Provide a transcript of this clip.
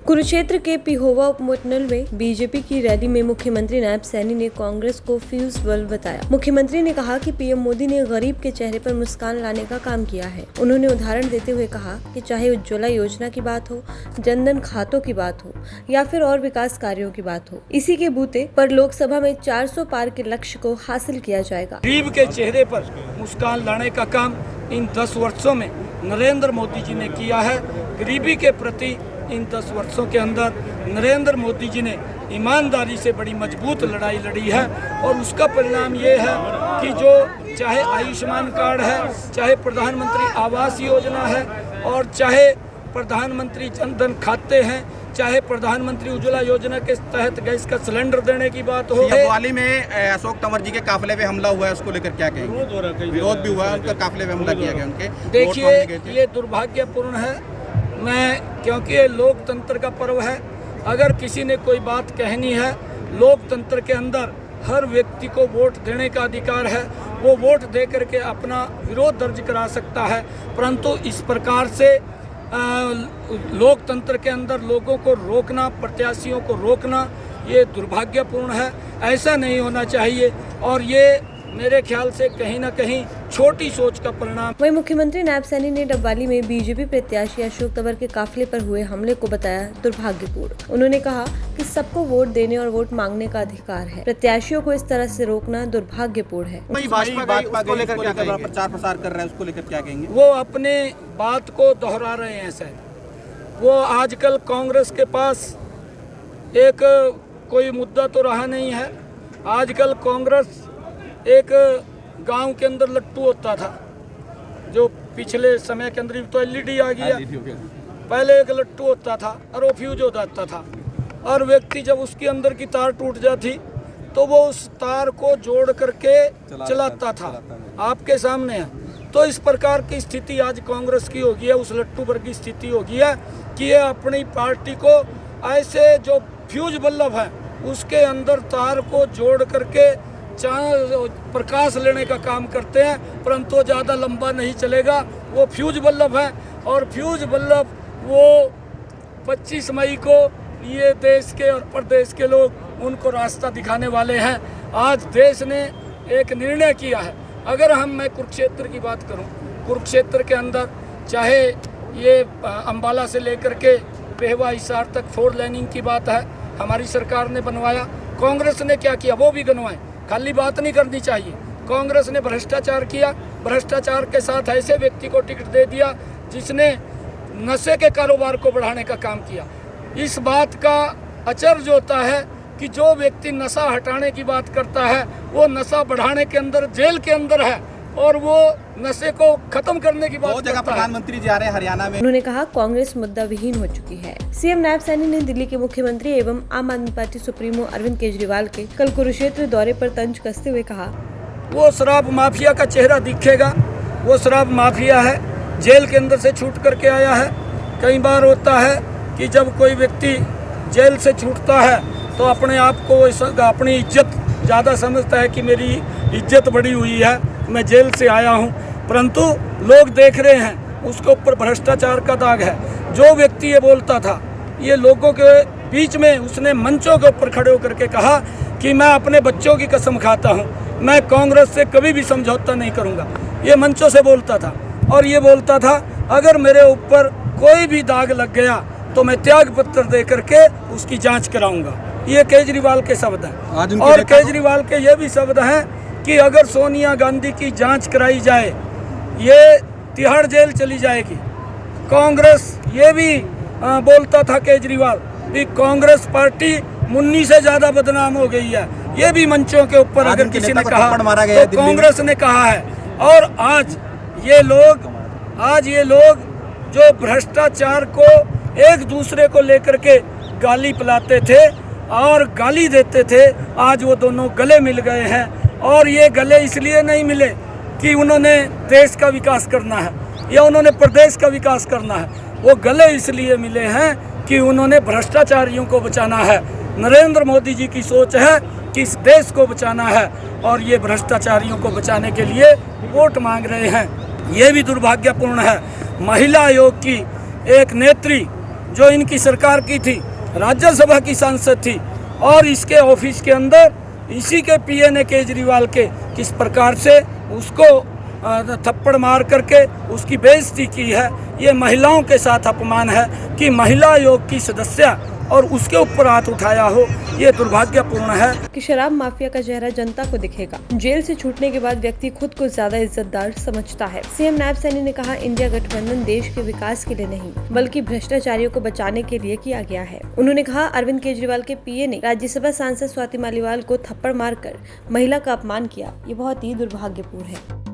कुरुक्षेत्र के पिहोवा उपमंडल में बीजेपी की रैली में मुख्यमंत्री नायब सैनी ने कांग्रेस को फ्यूज बल्ब बताया। मुख्यमंत्री ने कहा कि पीएम मोदी ने गरीब के चेहरे पर मुस्कान लाने का काम किया है। उन्होंने उदाहरण देते हुए कहा कि चाहे उज्ज्वला योजना की बात हो, जनधन खातों की बात हो या फिर और विकास कार्यों की बात हो, इसी के बूते पर लोकसभा में 400 पार के लक्ष्य को हासिल किया जाएगा। गरीब के चेहरे पर मुस्कान लाने का काम इन 10 वर्षों में नरेंद्र मोदी जी ने किया है। गरीबी के प्रति इन 10 वर्षों के अंदर नरेंद्र मोदी जी ने ईमानदारी से बड़ी मजबूत लड़ाई लड़ी है और उसका परिणाम ये है कि जो चाहे आयुष्मान कार्ड है, चाहे प्रधानमंत्री आवास योजना है और चाहे प्रधानमंत्री जनधन खाते हैं, चाहे प्रधानमंत्री उज्ज्वला योजना के तहत गैस का सिलेंडर देने की बात हो। दिवाली में अशोक तंवर जी के काफिले पे हमला हुआ है, उसको लेकर क्या कहेंगे? विरोध भी हुआ है, उनके काफिले पे हमला किया गया। उनके देखिए, ये दुर्भाग्यपूर्ण है। क्योंकि ये लोकतंत्र का पर्व है। अगर किसी ने कोई बात कहनी है, लोकतंत्र के अंदर हर व्यक्ति को वोट देने का अधिकार है। वो वोट दे करके अपना विरोध दर्ज करा सकता है, परंतु इस प्रकार से लोकतंत्र के अंदर लोगों को रोकना, प्रत्याशियों को रोकना, ये दुर्भाग्यपूर्ण है। ऐसा नहीं होना चाहिए और ये मेरे ख्याल से कहीं न कहीं छोटी सोच का परिणाम। वहीं मुख्यमंत्री नायब सैनी ने डबवाली में बीजेपी प्रत्याशी अशोक तंवर के काफिले पर हुए हमले को बताया दुर्भाग्यपूर्ण। उन्होंने कहा कि सबको वोट देने और वोट मांगने का अधिकार है, प्रत्याशियों को इस तरह से रोकना दुर्भाग्यपूर्ण है। भाजपा को लेकर क्या कहेंगे? प्रचार प्रसार कर रहे हैं, उसको लेकर क्या कहेंगे? वो अपने बात को दोहरा रहे हैं शायद। वो आजकल कांग्रेस के पास एक कोई मुद्दा तो रहा नहीं है। आजकल कांग्रेस एक गांव के अंदर लट्टू होता था, जो पिछले समय के अंदर तो एलईडी आ गया। पहले एक लट्टू होता था और वो फ्यूज हो जाता था और व्यक्ति जब उसके अंदर की तार टूट जाती तो वो उस तार को जोड़ करके चलाता था। आपके सामने है। तो इस प्रकार की स्थिति आज कांग्रेस की हो गई है, उस लट्टू पर की स्थिति हो गई है कि ये अपनी पार्टी को ऐसे जो फ्यूज बल्ब है उसके अंदर तार को जोड़ करके प्रकाश लेने का काम करते हैं, परंतु ज़्यादा लंबा नहीं चलेगा। वो फ्यूज बल्ब है और फ्यूज बल्ब वो 25 मई को ये देश के और प्रदेश के लोग उनको रास्ता दिखाने वाले हैं। आज देश ने एक निर्णय किया है। अगर मैं कुरुक्षेत्र की बात करूं, कुरुक्षेत्र के अंदर चाहे ये अंबाला से लेकर के पेहवा हिसार तक 4 लेनिंग की बात है, हमारी सरकार ने बनवाया। कांग्रेस ने क्या किया? वो भी बनवाए। खाली बात नहीं करनी चाहिए। कांग्रेस ने भ्रष्टाचार किया, भ्रष्टाचार के साथ ऐसे व्यक्ति को टिकट दे दिया जिसने नशे के कारोबार को बढ़ाने का काम किया। इस बात का अचरज होता है कि जो व्यक्ति नशा हटाने की बात करता है वो नशा बढ़ाने के अंदर, जेल के अंदर है और वो नशे को खत्म करने की बात करता है। प्रधानमंत्री जी आ रहे हैं हरियाणा में। उन्होंने कहा कांग्रेस मुद्दा विहीन हो चुकी है। सीएम नायब सैनी ने दिल्ली के मुख्यमंत्री एवं आम आदमी पार्टी सुप्रीमो अरविंद केजरीवाल के कल कुरुक्षेत्र दौरे पर तंज कसते हुए कहा, वो शराब माफिया का चेहरा दिखेगा। वो शराब माफिया है, जेल के अंदर से छूट करके आया है। कई बार होता है कि जब कोई व्यक्ति जेल से छूटता है तो अपने आप को अपनी इज्जत ज़्यादा समझता है कि मेरी इज्जत बढ़ी हुई है, मैं जेल से आया हूं, परंतु लोग देख रहे हैं उसके ऊपर भ्रष्टाचार का दाग है। जो व्यक्ति ये बोलता था, ये लोगों के बीच में उसने मंचों के ऊपर खड़े होकर के कहा कि मैं अपने बच्चों की कसम खाता हूं, मैं कांग्रेस से कभी भी समझौता नहीं करूंगा। ये मंचों से बोलता था और ये बोलता था अगर मेरे ऊपर कोई भी दाग लग गया तो मैं त्याग पत्र दे करके उसकी जाँच कराऊँगा। ये केजरीवाल के शब्द हैं। और केजरीवाल के ये भी शब्द हैं कि अगर सोनिया गांधी की जांच कराई जाए ये तिहाड़ जेल चली जाएगी। कांग्रेस ये भी बोलता था केजरीवाल कि कांग्रेस पार्टी मुन्नी से ज़्यादा बदनाम हो गई है। ये भी मंचों के ऊपर अगर किसी ने कहा तो कांग्रेस ने कहा है। और आज ये लोग जो भ्रष्टाचार को एक दूसरे को लेकर के गाली पिलाते थे और गाली देते थे, आज वो दोनों गले मिल गए हैं। और ये गले इसलिए नहीं मिले कि उन्होंने देश का विकास करना है या उन्होंने प्रदेश का विकास करना है, वो गले इसलिए मिले हैं कि उन्होंने भ्रष्टाचारियों को बचाना है। नरेंद्र मोदी जी की सोच है कि इस देश को बचाना है और ये भ्रष्टाचारियों को बचाने के लिए वोट मांग रहे हैं। ये भी दुर्भाग्यपूर्ण है। महिला आयोग की एक नेत्री जो इनकी सरकार की थी, राज्यसभा की सांसद थी, और इसके ऑफिस के अंदर इसी के पीए ने केजरीवाल के किस प्रकार से उसको थप्पड़ मार करके उसकी बेइज्जती की है। ये महिलाओं के साथ अपमान है कि महिला आयोग की सदस्य और उसके ऊपर हाथ उठाया हो, ये दुर्भाग्यपूर्ण है। कि शराब माफिया का चेहरा जनता को दिखेगा। जेल से छूटने के बाद व्यक्ति खुद को ज्यादा इज्जतदार समझता है। सीएम नायब सैनी ने कहा, इंडिया गठबंधन देश के विकास के लिए नहीं बल्कि भ्रष्टाचारियों को बचाने के लिए किया गया है। उन्होंने कहा, अरविंद केजरीवाल के पीए ने राज्यसभा सांसद स्वाति मालीवाल को थप्पड़ मारकर महिला का अपमान किया, ये बहुत ही दुर्भाग्यपूर्ण है।